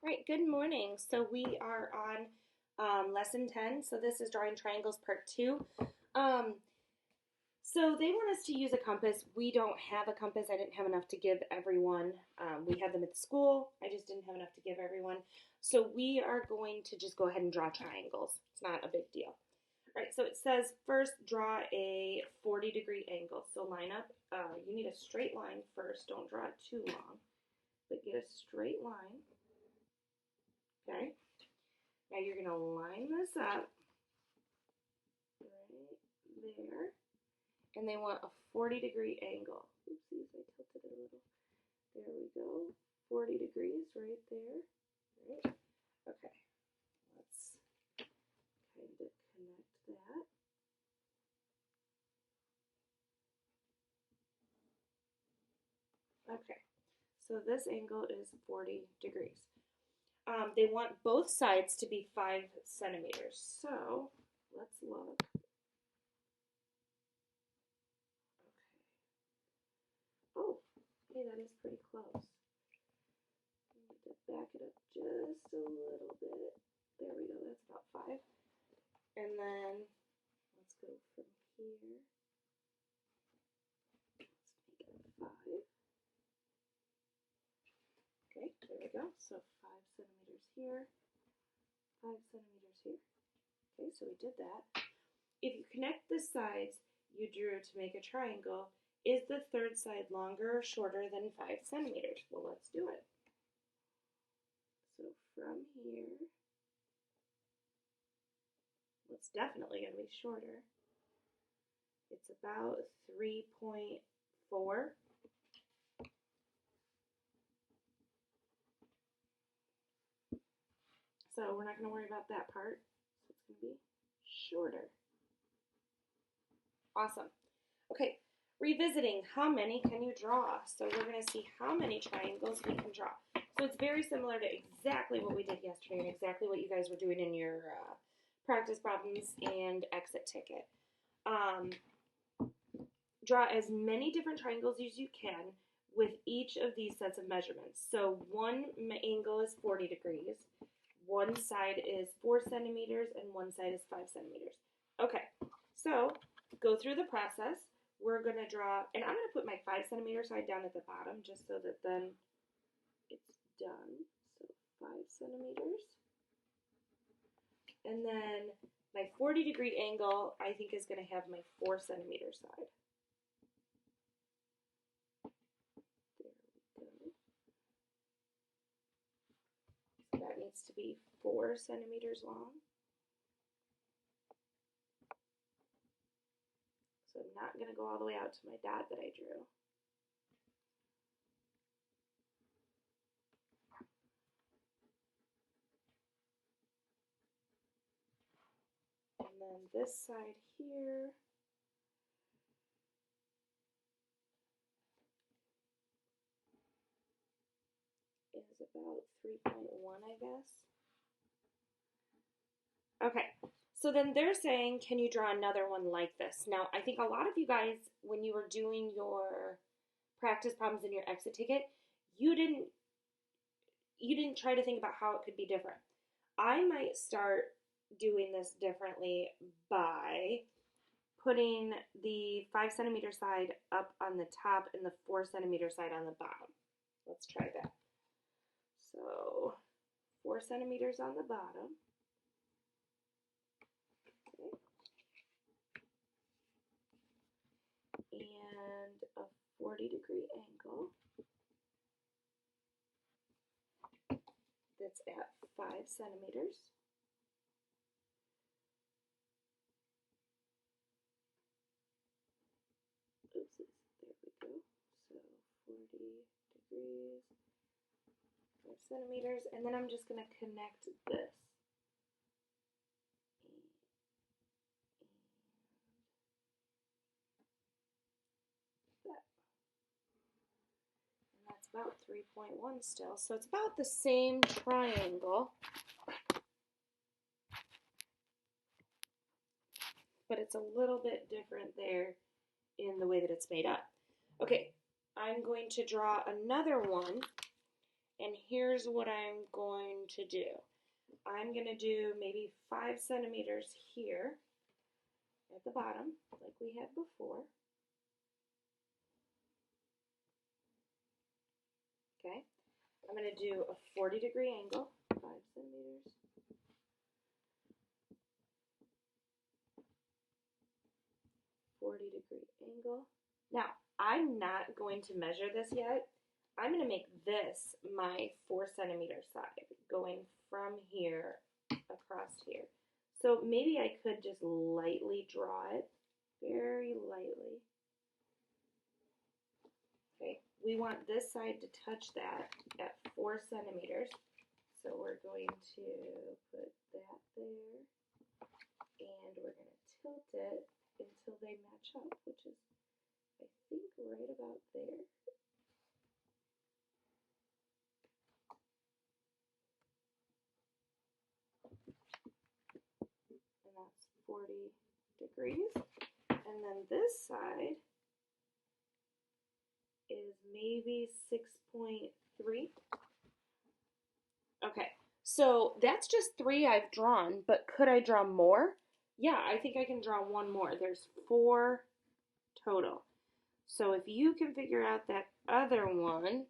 Right, good morning. So we are on lesson 10. So this is drawing triangles part 2. Um, so they want us to use a compass. We don't have a compass. I didn't have enough to give everyone. We have them at the school. I just didn't have enough to give everyone. So we are going to just go ahead and draw triangles. It's not a big deal. All right, so it says first draw a 40-degree angle. So line up. You need a straight line first. Don't draw it too long, but get a straight line. Okay. Now you're going to line this up right there. And they want a 40-degree angle. Oopsies, I tilted it a little. There we go. 40 degrees right there. Right. Okay. Let's kind of connect that. Okay. So this angle is 40 degrees. They want both sides to be 5 centimeters. So let's look. Oh, okay, that is pretty close. I need to back it up just a little bit. There we go, that's about 5. And then let's go from here. Let's make it 5. Okay, there we go. So 5 centimeters here, 5 centimeters here. Okay, so we did that. If you connect the sides you drew to make a triangle, is the third side longer or shorter than 5 centimeters? Well, let's do it. So from here, it's definitely going to be shorter. It's about 3.4. So we're not going to worry about that part. So it's going to be shorter. Awesome. Okay, revisiting, how many can you draw? So we're going to see how many triangles we can draw. So it's very similar to exactly what we did yesterday and exactly what you guys were doing in your practice problems and exit ticket. Draw as many different triangles as you can with each of these sets of measurements. So one angle is 40 degrees, one side is 4 centimeters, and one side is 5 centimeters. Okay, so go through the process. We're going to draw, and I'm going to put my 5 centimeter side down at the bottom just so that then it's done. So 5 centimeters. And then my 40-degree angle, I think, is going to have my 4 centimeter side. That needs to be 4 centimeters long. So I'm not going to go all the way out to my dot that I drew. And then this side here is about 3.1, I guess. Okay, so then they're saying, can you draw another one like this? Now, I think a lot of you guys, when you were doing your practice problems in your exit ticket, you didn't try to think about how it could be different. I might start doing this differently by putting the 5 centimeter side up on the top and the 4 centimeter side on the bottom. Let's try that. So 4 centimeters on the bottom. And a 40-degree angle that's at 5 centimeters. Oopsies, there we go. So 40 degrees, 5 centimeters, and then I'm just going to connect this. About 3.1 still, so it's about the same triangle, but it's a little bit different there in the way that it's made up. Okay, I'm going to draw another one, And here's what I'm going to do. I'm going to do maybe 5 centimeters here at the bottom, like we had before. Okay, I'm going to do a 40-degree angle, 5 centimeters. Angle. Now, I'm not going to measure this yet. I'm going to make this my 4 centimeter side, going from here across here. So maybe I could just lightly draw it, very lightly. Okay, we want this side to touch that at 4 centimeters. So we're going to put that there, and we're going to tilt it until they match up, which is, I think, right about there. And that's 40 degrees. And then this side is maybe 6.3. Okay, so that's just 3 I've drawn, but could I draw more? Yeah, I think I can draw one more. There's 4 total. So if you can figure out that other one,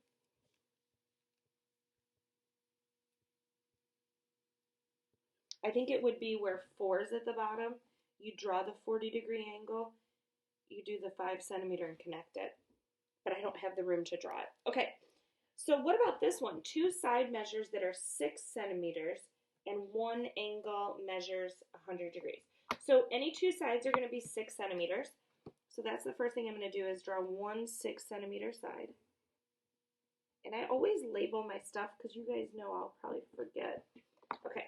I think it would be where 4 is at the bottom. You draw the 40-degree angle, you do the 5 centimeter and connect it. But I don't have the room to draw it. Okay, so what about this one? 2 side measures that are 6 centimeters and one angle measures 100 degrees. So any 2 sides are going to be 6 centimeters. So that's the first thing I'm going to do is draw one 6 centimeter side. And I always label my stuff because you guys know I'll probably forget. Okay,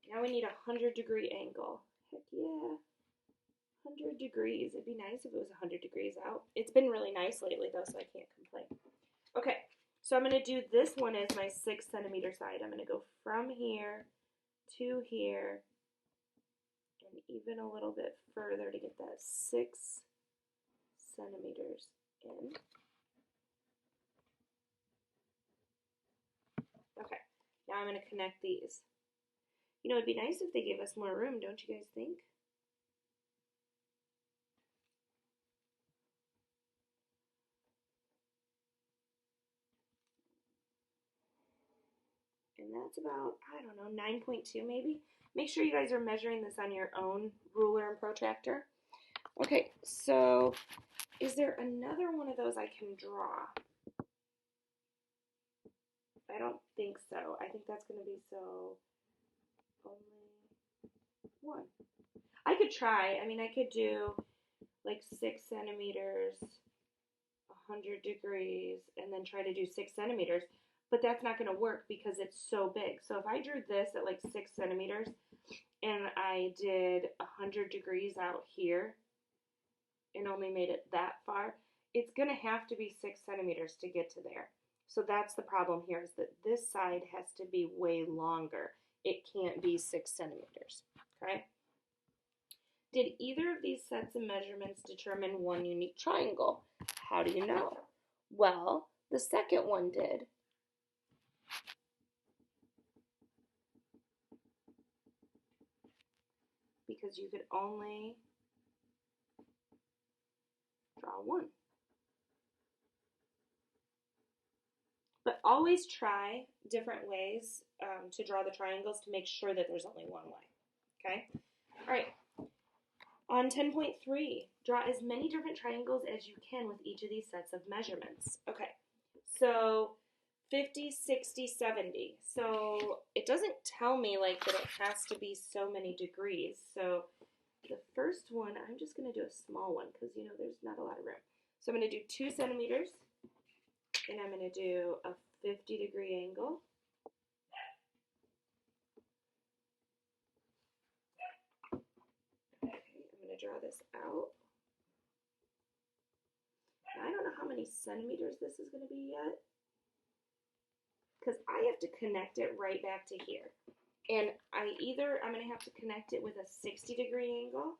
now we need a 100-degree angle. Heck yeah. 100 degrees. It'd be nice if it was 100 degrees out. It's been really nice lately though, so I can't complain. Okay, so I'm going to do this one as my 6 centimeter side. I'm going to go from here to here and even a little bit further to get that 6 centimeters in. Okay, now I'm going to connect these. You know, it'd be nice if they gave us more room, don't you guys think? And that's about, I don't know, 9.2 maybe. Make sure you guys are measuring this on your own ruler and protractor. Okay, so is there another one of those I can draw? I don't think so. I think that's going to be so only one. I could try. I mean, I could do like 6 centimeters, 100 degrees, and then try to do 6 centimeters. But that's not going to work because it's so big. So if I drew this at like 6 centimeters and I did 100 degrees out here and only made it that far, it's going to have to be 6 centimeters to get to there. So that's the problem here, is that this side has to be way longer. It can't be 6 centimeters, okay? Did either of these sets of measurements determine one unique triangle? How do you know? Well, the second one did. Because you could only draw one. But always try different ways to draw the triangles to make sure that there's only one way, okay? All right, on 10.3, draw as many different triangles as you can with each of these sets of measurements. Okay, so 50, 60, 70. So it doesn't tell me like that it has to be so many degrees. So the first one, I'm just going to do a small one because, you know, there's not a lot of room. So I'm going to do 2 centimeters, and I'm going to do a 50-degree angle. Okay, I'm going to draw this out. Now, I don't know how many centimeters this is going to be yet, because I have to connect it right back to here. And I'm going to have to connect it with a 60-degree angle,